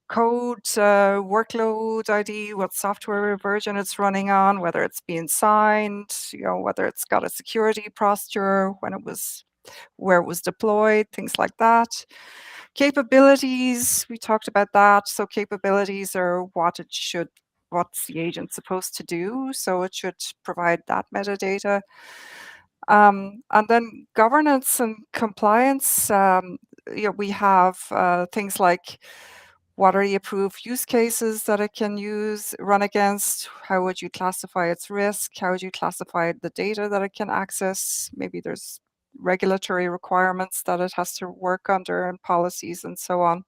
[SPEAKER 2] code, workload ID, what software version it's running on, whether it's being signed, whether it's got a security posture, where it was deployed, things like that. Capabilities, we talked about that. So capabilities are what's the agent supposed to do? So it should provide that metadata. And then governance and compliance, we have things like what are the approved use cases that it can run against? How would you classify its risk? How would you classify the data that it can access? Maybe there's regulatory requirements that it has to work under and policies and so on.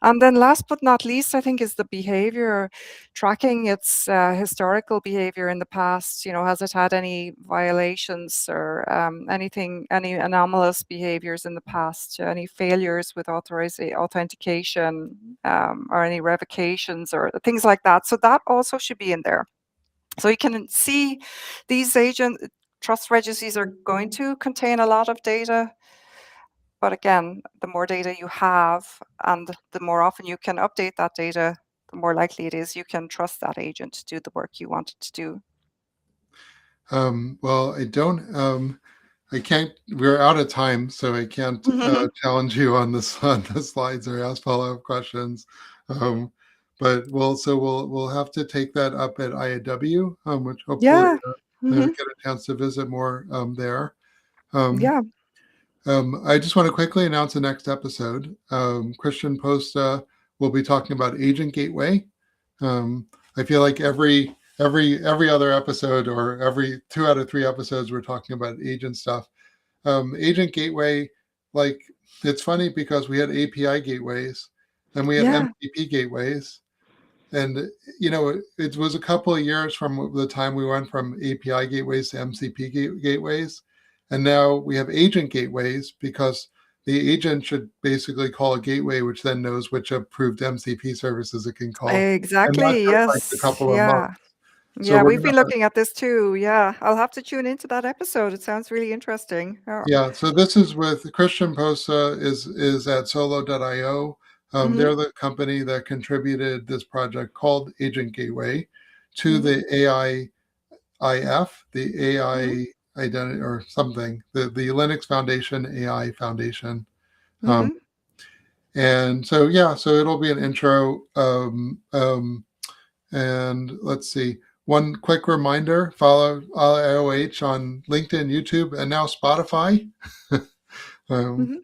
[SPEAKER 2] And then last but not least, I think, is the behavior, tracking its historical behavior in the past. Has it had any violations or any anomalous behaviors in the past, any failures with authentication, or any revocations or things like that. So that also should be in there. So you can see these agent trust registries are going to contain a lot of data. But again, the more data you have and the more often you can update that data, the more likely it is you can trust that agent to do the work you want it to do.
[SPEAKER 1] Well, I can't, we're out of time, so I can't challenge you on the slides or ask follow-up questions. We'll have to take that up at IAW, which hopefully
[SPEAKER 2] Yeah.
[SPEAKER 1] get
[SPEAKER 2] hmm
[SPEAKER 1] a chance to visit more there.
[SPEAKER 2] Yeah.
[SPEAKER 1] I just want to quickly announce the next episode. Christian Posta will be talking about Agent Gateway. I feel like every other episode or every 2 out of 3 episodes we're talking about agent stuff. Agent Gateway, like, it's funny because we had API gateways and we had
[SPEAKER 2] Yeah.
[SPEAKER 1] MCP gateways, and it was a couple of years from the time we went from API gateways to MCP gateways, and now we have agent gateways because the agent should basically call a gateway, which then knows which approved MCP services it can call, and not
[SPEAKER 2] Exactly.
[SPEAKER 1] just like a
[SPEAKER 2] Yes.
[SPEAKER 1] couple of months.
[SPEAKER 2] Yeah.
[SPEAKER 1] So
[SPEAKER 2] Yeah.
[SPEAKER 1] we're
[SPEAKER 2] We've
[SPEAKER 1] gonna
[SPEAKER 2] been looking at this too. Yeah. I'll have to tune into that episode. It sounds really interesting.
[SPEAKER 1] Yeah, so this is with Christian Posa is at solo.io.
[SPEAKER 2] Mm-hmm.
[SPEAKER 1] They're the company that contributed this project called Agent Gateway to
[SPEAKER 2] Mm-hmm.
[SPEAKER 1] the AIIF, the
[SPEAKER 2] Mm-hmm.
[SPEAKER 1] AI identity or something, the Linux Foundation AI Foundation. Um,
[SPEAKER 2] Mm-hmm.
[SPEAKER 1] and so yeah, so it'll be an intro. And let's see. One quick reminder: follow IOH on LinkedIn, YouTube, and now Spotify. um,
[SPEAKER 2] Mm-hmm.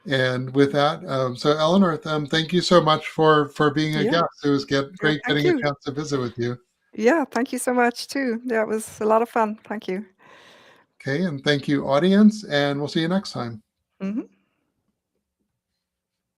[SPEAKER 1] And with that, so Eleanor, thank you so much for being a
[SPEAKER 2] Yeah.
[SPEAKER 1] guest. It was
[SPEAKER 2] Yeah.
[SPEAKER 1] great
[SPEAKER 2] Thank
[SPEAKER 1] getting a
[SPEAKER 2] you.
[SPEAKER 1] chance to visit with you.
[SPEAKER 2] Yeah. Thank you so much too. Yeah. It was a lot of fun. Thank you.
[SPEAKER 1] Okay, and thank you, audience, and we'll see you next time.
[SPEAKER 2] Mm-hmm.